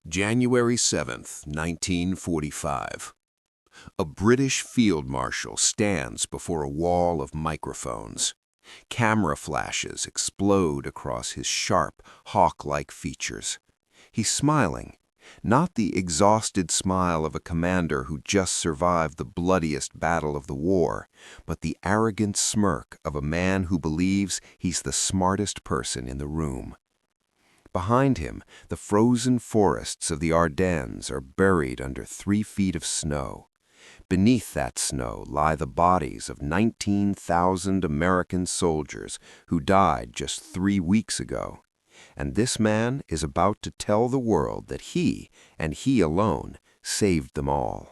January 7th, 1945. A British field marshal stands before a wall of microphones. Camera flashes explode across his sharp, hawk-like features. He's smiling, not the exhausted smile of a commander who just survived the bloodiest battle of the war, but the arrogant smirk of a man who believes he's the smartest person in the room. Behind him, the frozen forests of the Ardennes are buried under 3 feet of snow. Beneath that snow lie the bodies of 19,000 American soldiers who died just 3 weeks ago. And this man is about to tell the world that he, and he alone, saved them all.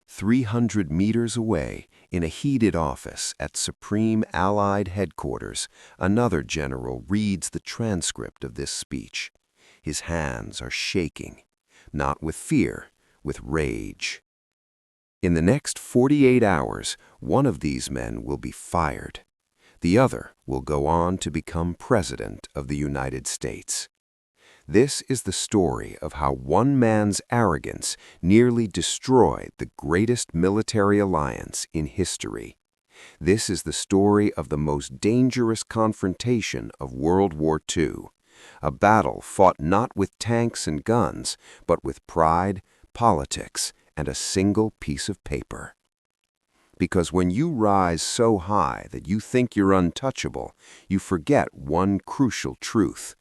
300 meters away, in a heated office at Supreme Allied Headquarters, another general reads the transcript of this speech. His hands are shaking, not with fear, with rage. In the next 48 hours, one of these men will be fired. The other will go on to become President of the United States. This is the story of how one man's arrogance nearly destroyed the greatest military alliance in history. This is the story of the most dangerous confrontation of World War II, a battle fought not with tanks and guns, but with pride, politics, and a single piece of paper. Because when you rise so high that you think you're untouchable, you forget one crucial truth.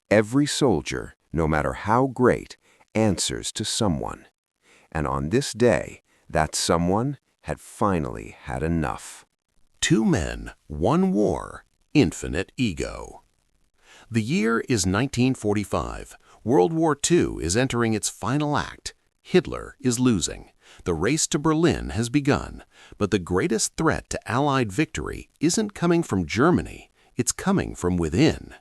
Every soldier, no matter how great, answers to someone. And on this day, that someone had finally had enough. 2 men, 1 war, infinite ego. The year is 1945. World War II is entering its final act. Hitler is losing. The race to Berlin has begun. But the greatest threat to Allied victory isn't coming from Germany. It's coming from within.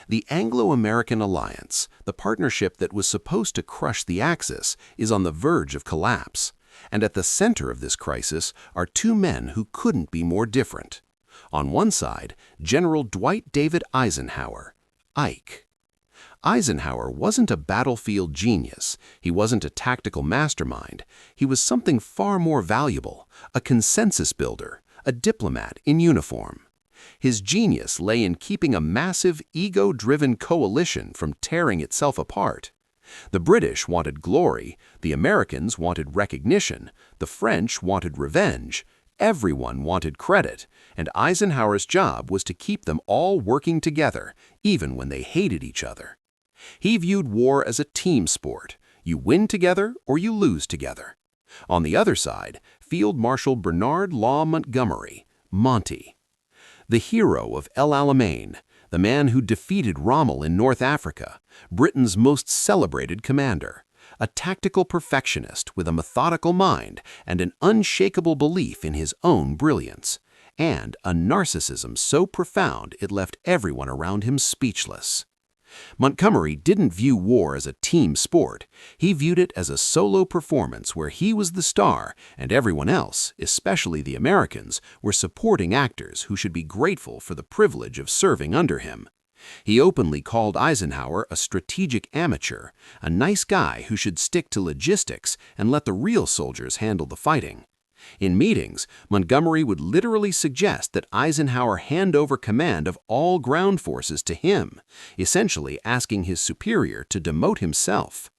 The Anglo-American alliance, the partnership that was supposed to crush the Axis, is on the verge of collapse. And at the center of this crisis are 2 men who couldn't be more different. On one side, General Dwight David Eisenhower, Ike. Eisenhower wasn't a battlefield genius. He wasn't a tactical mastermind. He was something far more valuable, a consensus builder, a diplomat in uniform. His genius lay in keeping a massive, ego-driven coalition from tearing itself apart. The British wanted glory, the Americans wanted recognition, the French wanted revenge, everyone wanted credit, and Eisenhower's job was to keep them all working together, even when they hated each other. He viewed war as a team sport. You win together or you lose together. On the other side, Field Marshal Bernard Montgomery, Monty. The hero of El Alamein, the man who defeated Rommel in North Africa, Britain's most celebrated commander, a tactical perfectionist with a methodical mind and an unshakable belief in his own brilliance, and a narcissism so profound it left everyone around him speechless. Montgomery didn't view war as a team sport. He viewed it as a solo performance where he was the star and everyone else, especially the Americans, were supporting actors who should be grateful for the privilege of serving under him. He openly called Eisenhower a strategic amateur, a nice guy who should stick to logistics and let the real soldiers handle the fighting. In meetings, Montgomery would literally suggest that Eisenhower hand over command of all ground forces to him, essentially asking his superior to demote himself.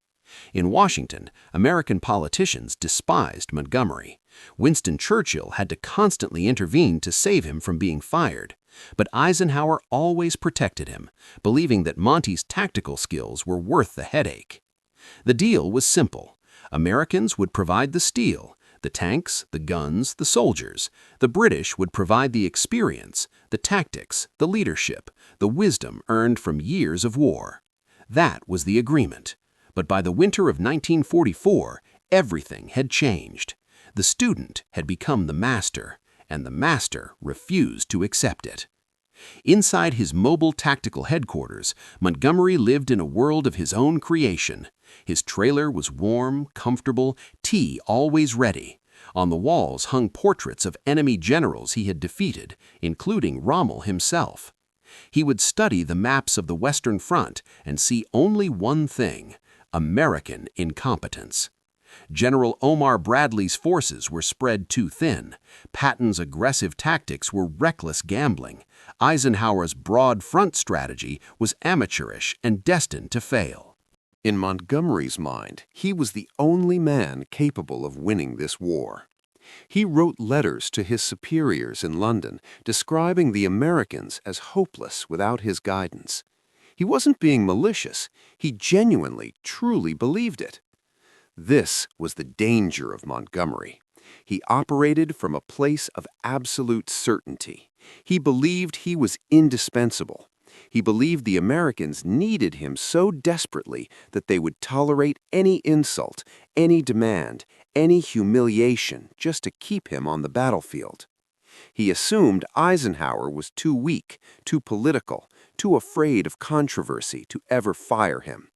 In Washington, American politicians despised Montgomery. Winston Churchill had to constantly intervene to save him from being fired. But Eisenhower always protected him, believing that Monty's tactical skills were worth the headache. The deal was simple. Americans would provide the steel, the tanks, the guns, the soldiers. The British would provide the experience, the tactics, the leadership, the wisdom earned from years of war. That was the agreement. But by the winter of 1944, everything had changed. The student had become the master, and the master refused to accept it. Inside his mobile tactical headquarters, Montgomery lived in a world of his own creation. His trailer was warm, comfortable, tea always ready. On the walls hung portraits of enemy generals he had defeated, including Rommel himself. He would study the maps of the Western Front and see only one thing: American incompetence. General Omar Bradley's forces were spread too thin. Patton's aggressive tactics were reckless gambling. Eisenhower's broad front strategy was amateurish and destined to fail. In Montgomery's mind, he was the only man capable of winning this war. He wrote letters to his superiors in London describing the Americans as hopeless without his guidance. He wasn't being malicious. He genuinely, truly believed it. This was the danger of Montgomery. He operated from a place of absolute certainty. He believed he was indispensable. He believed the Americans needed him so desperately that they would tolerate any insult, any demand, any humiliation just to keep him on the battlefield. He assumed Eisenhower was too weak, too political, too afraid of controversy to ever fire him.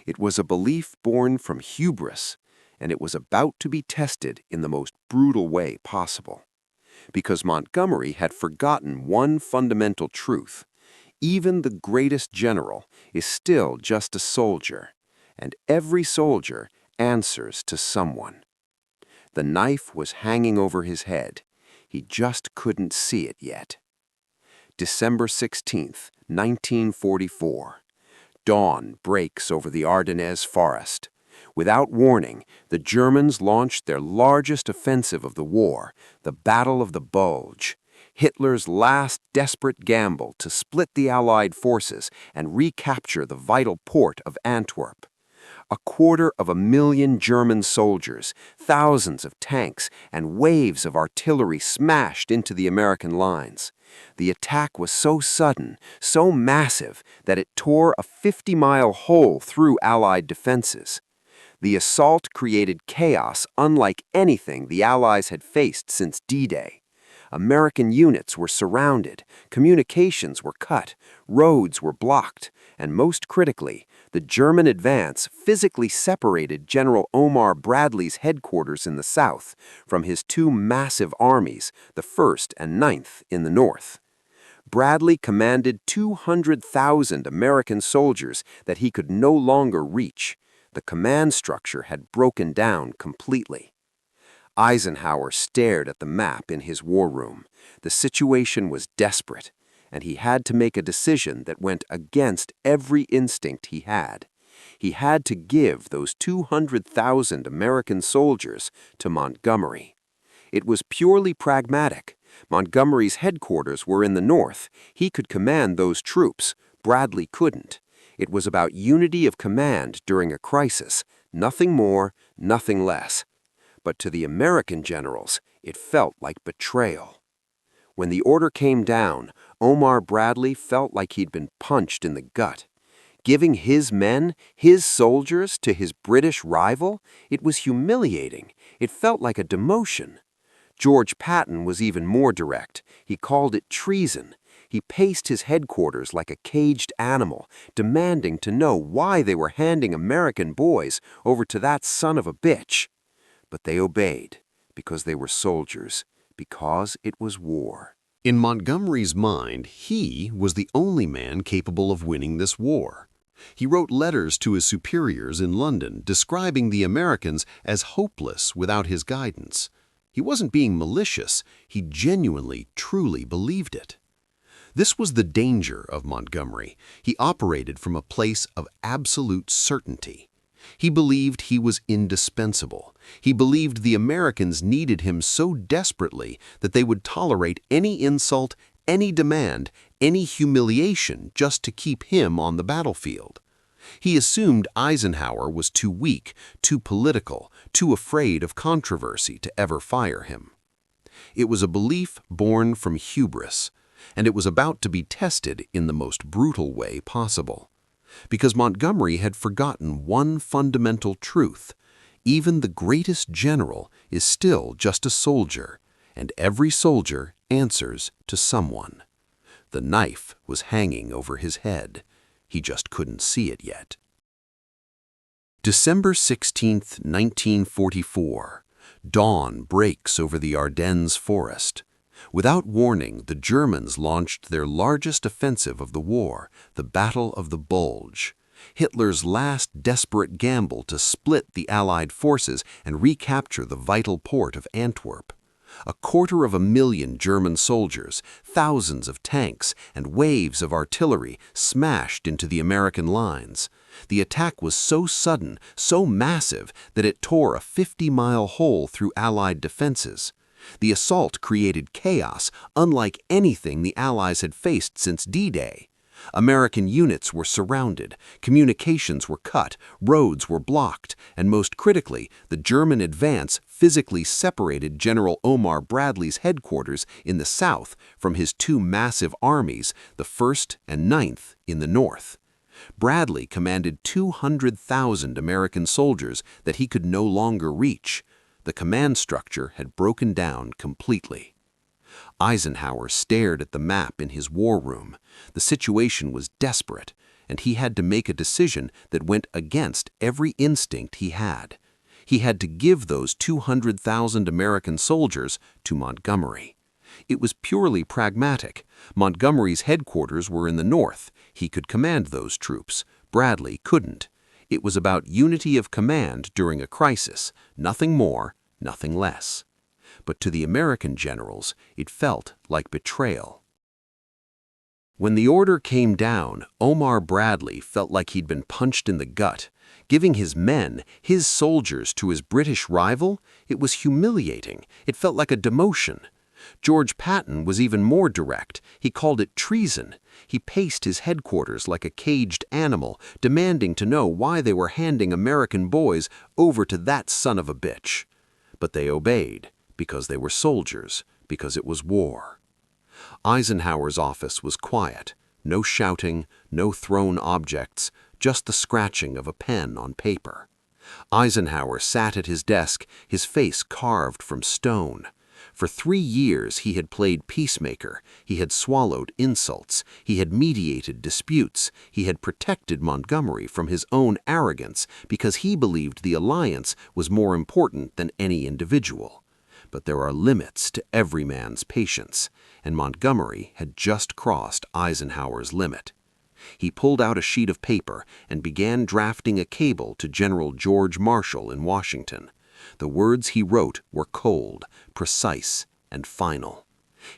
It was a belief born from hubris, and it was about to be tested in the most brutal way possible. Because Montgomery had forgotten one fundamental truth: even the greatest general is still just a soldier, and every soldier answers to someone. The knife was hanging over his head. He just couldn't see it yet. December 16th, 1944. Dawn breaks over the Ardennes forest. Without warning, the Germans launched their largest offensive of the war, the Battle of the Bulge, Hitler's last desperate gamble to split the Allied forces and recapture the vital port of Antwerp. 250,000 German soldiers, thousands of tanks, and waves of artillery smashed into the American lines. The attack was so sudden, so massive, that it tore a 50-mile hole through Allied defenses. The assault created chaos unlike anything the Allies had faced since D-Day. American units were surrounded, communications were cut, roads were blocked, and most critically, the German advance physically separated General Omar Bradley's headquarters in the south from his two massive armies, the 1st and 9th in the north. Bradley commanded 200,000 American soldiers that he could no longer reach. The command structure had broken down completely. Eisenhower stared at the map in his war room. The situation was desperate, and he had to make a decision that went against every instinct he had. He had to give those 200,000 American soldiers to Montgomery. It was purely pragmatic. Montgomery's headquarters were in the north. He could command those troops. Bradley couldn't. It was about unity of command during a crisis. Nothing more, nothing less. But to the American generals, it felt like betrayal. When the order came down, Omar Bradley felt like he'd been punched in the gut. Giving his men, his soldiers, to his British rival, it was humiliating. It felt like a demotion. George Patton was even more direct. He called it treason. He paced his headquarters like a caged animal, demanding to know why they were handing American boys over to that son of a bitch. But they obeyed, because they were soldiers, because it was war. In Montgomery's mind, he was the only man capable of winning this war. He wrote letters to his superiors in London describing the Americans as hopeless without his guidance. He wasn't being malicious. He genuinely, truly believed it. This was the danger of Montgomery. He operated from a place of absolute certainty. He believed he was indispensable. He believed the Americans needed him so desperately that they would tolerate any insult, any demand, any humiliation just to keep him on the battlefield. He assumed Eisenhower was too weak, too political, too afraid of controversy to ever fire him. It was a belief born from hubris, and it was about to be tested in the most brutal way possible. Because Montgomery had forgotten one fundamental truth: even the greatest general is still just a soldier, and every soldier answers to someone. The knife was hanging over his head. He just couldn't see it yet. December 16th, 1944. Dawn breaks over the Ardennes forest. Without warning, the Germans launched their largest offensive of the war, the Battle of the Bulge. Hitler's last desperate gamble to split the Allied forces and recapture the vital port of Antwerp. 250,000 German soldiers, thousands of tanks, and waves of artillery smashed into the American lines. The attack was so sudden, so massive, that it tore a 50-mile hole through Allied defenses. The assault created chaos unlike anything the Allies had faced since D-Day. American units were surrounded, communications were cut, roads were blocked, and most critically, the German advance physically separated General Omar Bradley's headquarters in the south from his two massive armies, the 1st and 9th, in the north. Bradley commanded 200,000 American soldiers that he could no longer reach. The command structure had broken down completely. Eisenhower stared at the map in his war room. The situation was desperate, and he had to make a decision that went against every instinct he had. He had to give those 200,000 American soldiers to Montgomery. It was purely pragmatic. Montgomery's headquarters were in the north. He could command those troops. Bradley couldn't. It was about unity of command during a crisis, nothing more, nothing less. But to the American generals, it felt like betrayal. When the order came down, Omar Bradley felt like he'd been punched in the gut. Giving his men, his soldiers, to his British rival, it was humiliating. It felt like a demotion. George Patton was even more direct. He called it treason. He paced his headquarters like a caged animal, demanding to know why they were handing American boys over to that son of a bitch. But they obeyed, because they were soldiers, because it was war. Eisenhower's office was quiet. No shouting, no thrown objects, just the scratching of a pen on paper. Eisenhower sat at his desk, his face carved from stone. For 3 years he had played peacemaker, he had swallowed insults, he had mediated disputes, he had protected Montgomery from his own arrogance because he believed the alliance was more important than any individual. But there are limits to every man's patience, and Montgomery had just crossed Eisenhower's limit. He pulled out a sheet of paper and began drafting a cable to General George Marshall in Washington. The words he wrote were cold, precise, and final.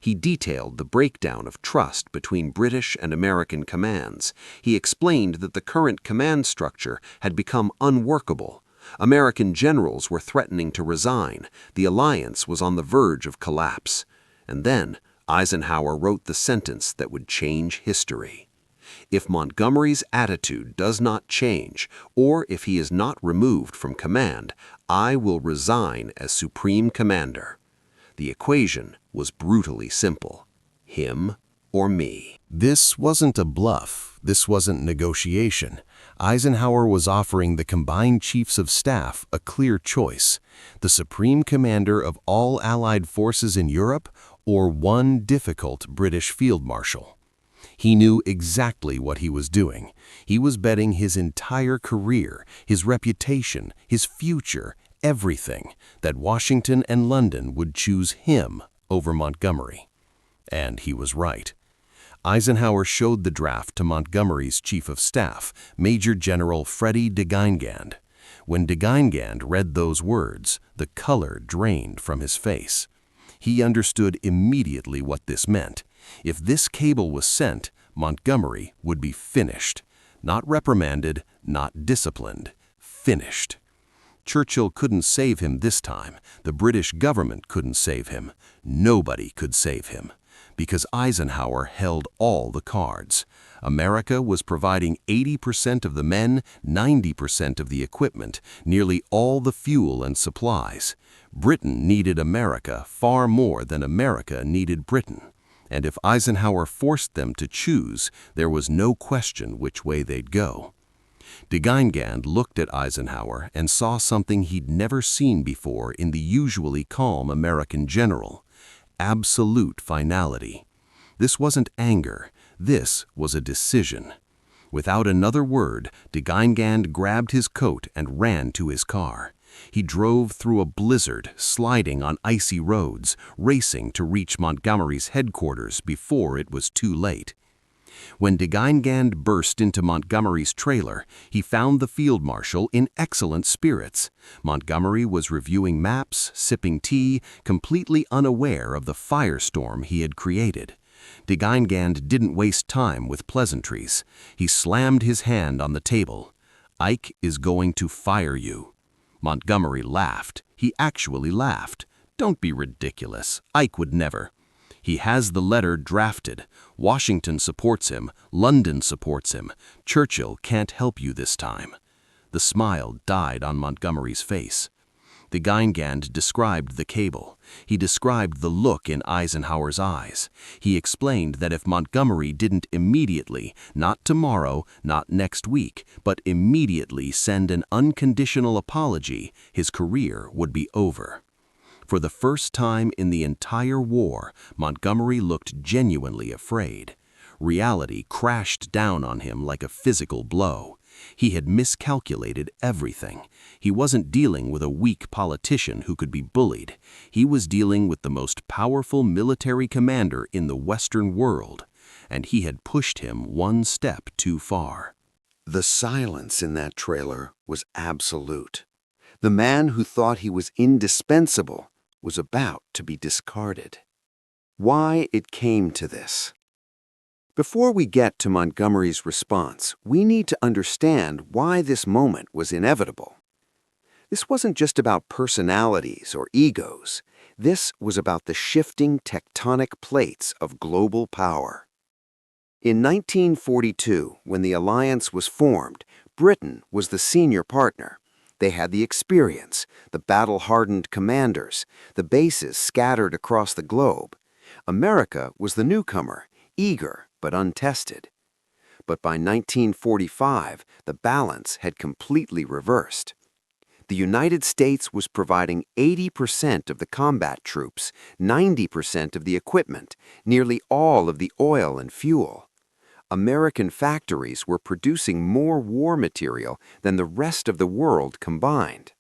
He detailed the breakdown of trust between British and American commands. He explained that the current command structure had become unworkable. American generals were threatening to resign. The alliance was on the verge of collapse. And then Eisenhower wrote the sentence that would change history. If Montgomery's attitude does not change, or if he is not removed from command, I will resign as Supreme Commander. The equation was brutally simple. Him or me. This wasn't a bluff. This wasn't negotiation. Eisenhower was offering the combined chiefs of staff a clear choice: the Supreme Commander of all Allied forces in Europe, or one difficult British Field Marshal. He knew exactly what he was doing. He was betting his entire career, his reputation, his future, everything, that Washington and London would choose him over Montgomery. And he was right. Eisenhower showed the draft to Montgomery's chief of staff, Major General Freddie de Guingand. When de Guingand read those words, the color drained from his face. He understood immediately what this meant. If this cable was sent, Montgomery would be finished. Not reprimanded, not disciplined. Finished. Churchill couldn't save him this time. The British government couldn't save him. Nobody could save him. Because Eisenhower held all the cards. America was providing 80% of the men, 90% of the equipment, nearly all the fuel and supplies. Britain needed America far more than America needed Britain. And if Eisenhower forced them to choose, there was no question which way they'd go. De Guingand looked at Eisenhower and saw something he'd never seen before in the usually calm American general: absolute finality. This wasn't anger. This was a decision. Without another word, de Guingand grabbed his coat and ran to his car. He drove through a blizzard, sliding on icy roads, racing to reach Montgomery's headquarters before it was too late. When de Guingand burst into Montgomery's trailer, he found the field marshal in excellent spirits. Montgomery was reviewing maps, sipping tea, completely unaware of the firestorm he had created. De Guingand didn't waste time with pleasantries. He slammed his hand on the table. "Ike is going to fire you." Montgomery laughed. He actually laughed. "Don't be ridiculous. Ike would never." "He has the letter drafted. Washington supports him. London supports him. Churchill can't help you this time." The smile died on Montgomery's face. De Guingand described the cable. He described the look in Eisenhower's eyes. He explained that if Montgomery didn't immediately, not tomorrow, not next week, but immediately send an unconditional apology, his career would be over. For the first time in the entire war, Montgomery looked genuinely afraid. Reality crashed down on him like a physical blow. He had miscalculated everything. He wasn't dealing with a weak politician who could be bullied. He was dealing with the most powerful military commander in the Western world, and he had pushed him one step too far. The silence in that trailer was absolute. The man who thought he was indispensable was about to be discarded. Why it came to this? Before we get to Montgomery's response, we need to understand why this moment was inevitable. This wasn't just about personalities or egos. This was about the shifting tectonic plates of global power. In 1942, when the alliance was formed, Britain was the senior partner. They had the experience, the battle-hardened commanders, the bases scattered across the globe. America was the newcomer, eager but untested. But by 1945, the balance had completely reversed. The United States was providing 80% of the combat troops, 90% of the equipment, nearly all of the oil and fuel. American factories were producing more war material than the rest of the world combined.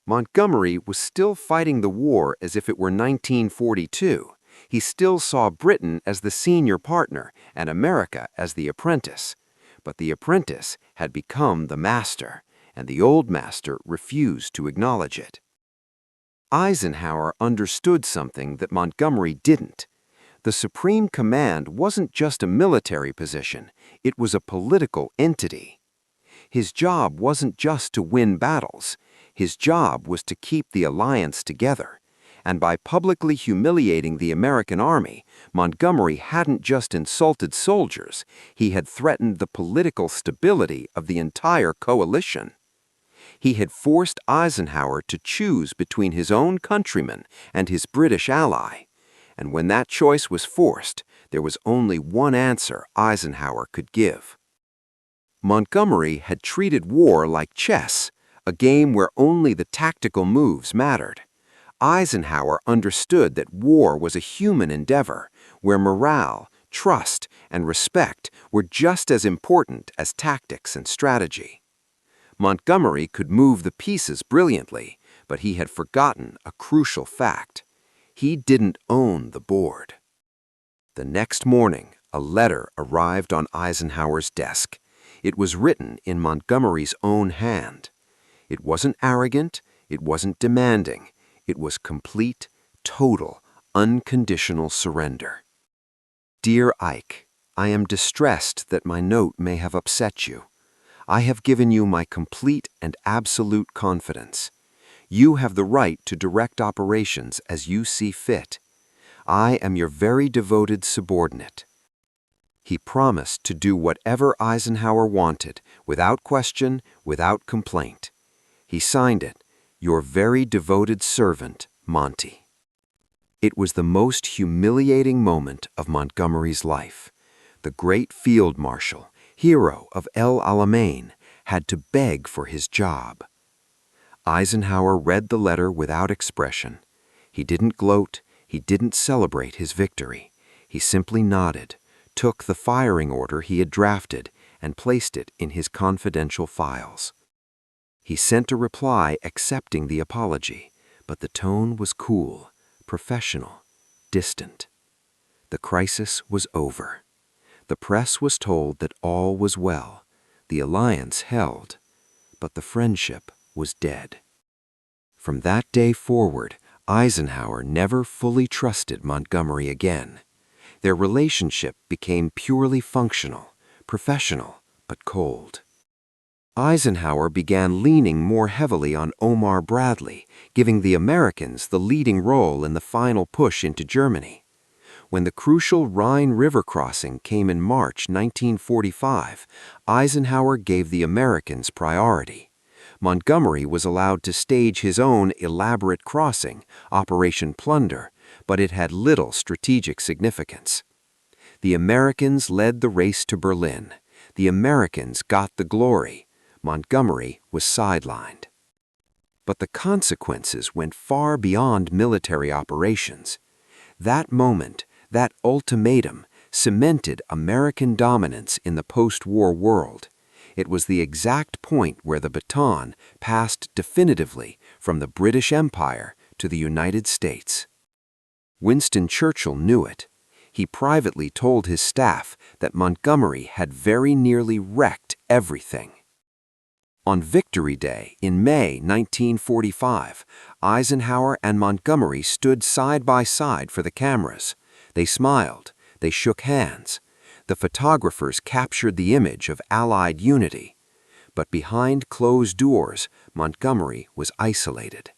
Montgomery was still fighting the war as if it were 1942. He still saw Britain as the senior partner and America as the apprentice. But the apprentice had become the master, and the old master refused to acknowledge it. Eisenhower understood something that Montgomery didn't. The Supreme Command wasn't just a military position, it was a political entity. His job wasn't just to win battles, his job was to keep the alliance together. And by publicly humiliating the American army, Montgomery hadn't just insulted soldiers, he had threatened the political stability of the entire coalition. He had forced Eisenhower to choose between his own countrymen and his British ally. And when that choice was forced, there was only one answer Eisenhower could give. Montgomery had treated war like chess, a game where only the tactical moves mattered. Eisenhower understood that war was a human endeavor, where morale, trust, and respect were just as important as tactics and strategy. Montgomery could move the pieces brilliantly, but he had forgotten a crucial fact. He didn't own the board. The next morning, a letter arrived on Eisenhower's desk. It was written in Montgomery's own hand. It wasn't arrogant, it wasn't demanding. It was complete, total, unconditional surrender. Dear Ike, I am distressed that my note may have upset you. I have given you my complete and absolute confidence. You have the right to direct operations as you see fit. I am your very devoted subordinate. He promised to do whatever Eisenhower wanted, without question, without complaint. He signed it, Your very devoted servant, Monty. It was the most humiliating moment of Montgomery's life. The great field marshal, hero of El Alamein, had to beg for his job. Eisenhower read the letter without expression. He didn't gloat, he didn't celebrate his victory. He simply nodded, took the firing order he had drafted, and placed it in his confidential files. He sent a reply accepting the apology, but the tone was cool, professional, distant. The crisis was over. The press was told that all was well. The alliance held, but the friendship was dead. From that day forward, Eisenhower never fully trusted Montgomery again. Their relationship became purely functional, professional, but cold. Eisenhower began leaning more heavily on Omar Bradley, giving the Americans the leading role in the final push into Germany. When the crucial Rhine River crossing came in March 1945, Eisenhower gave the Americans priority. Montgomery was allowed to stage his own elaborate crossing, Operation Plunder, but it had little strategic significance. The Americans led the race to Berlin. The Americans got the glory. Montgomery was sidelined. But the consequences went far beyond military operations. That moment, that ultimatum, cemented American dominance in the post-war world. It was the exact point where the baton passed definitively from the British Empire to the United States. Winston Churchill knew it. He privately told his staff that Montgomery had very nearly wrecked everything. On Victory Day in May 1945, Eisenhower and Montgomery stood side by side for the cameras. They smiled. They shook hands. The photographers captured the image of Allied unity. But behind closed doors, Montgomery was isolated.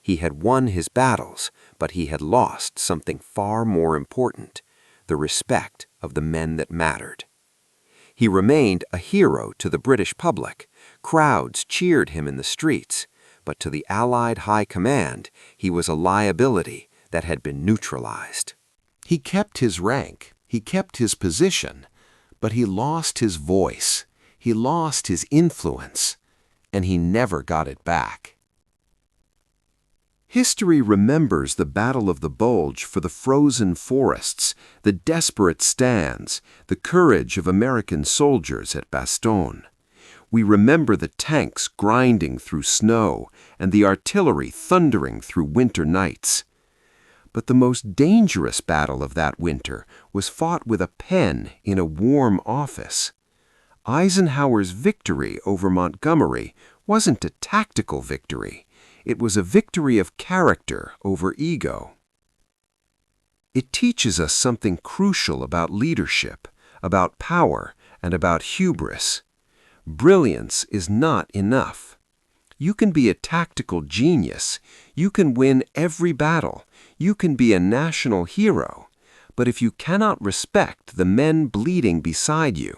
He had won his battles, but he had lost something far more important, the respect of the men that mattered. He remained a hero to the British public. Crowds cheered him in the streets, but to the Allied High Command, he was a liability that had been neutralized. He kept his rank, he kept his position, but he lost his voice, he lost his influence, and he never got it back. History remembers the Battle of the Bulge for the frozen forests, the desperate stands, the courage of American soldiers at Bastogne. We remember the tanks grinding through snow and the artillery thundering through winter nights. But the most dangerous battle of that winter was fought with a pen in a warm office. Eisenhower's victory over Montgomery wasn't a tactical victory. It was a victory of character over ego. It teaches us something crucial about leadership, about power, and about hubris. Brilliance is not enough. You can be a tactical genius. You can win every battle. You can be a national hero. But if you cannot respect the men bleeding beside you,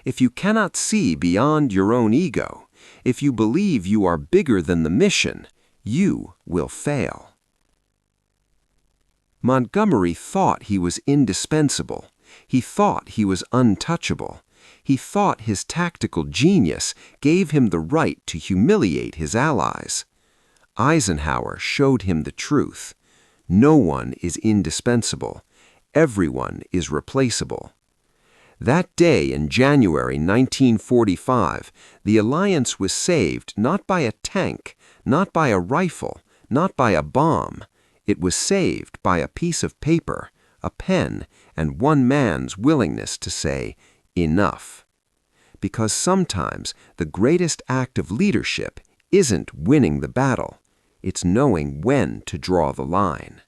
if you cannot see beyond your own ego, if you believe you are bigger than the mission, you will fail. Montgomery thought he was indispensable. He thought he was untouchable. He thought his tactical genius gave him the right to humiliate his allies. Eisenhower showed him the truth. No one is indispensable. Everyone is replaceable. That day in January 1945, the alliance was saved not by a tank, not by a rifle, not by a bomb. It was saved by a piece of paper, a pen, and one man's willingness to say, "Enough." Because sometimes the greatest act of leadership isn't winning the battle. It's knowing when to draw the line.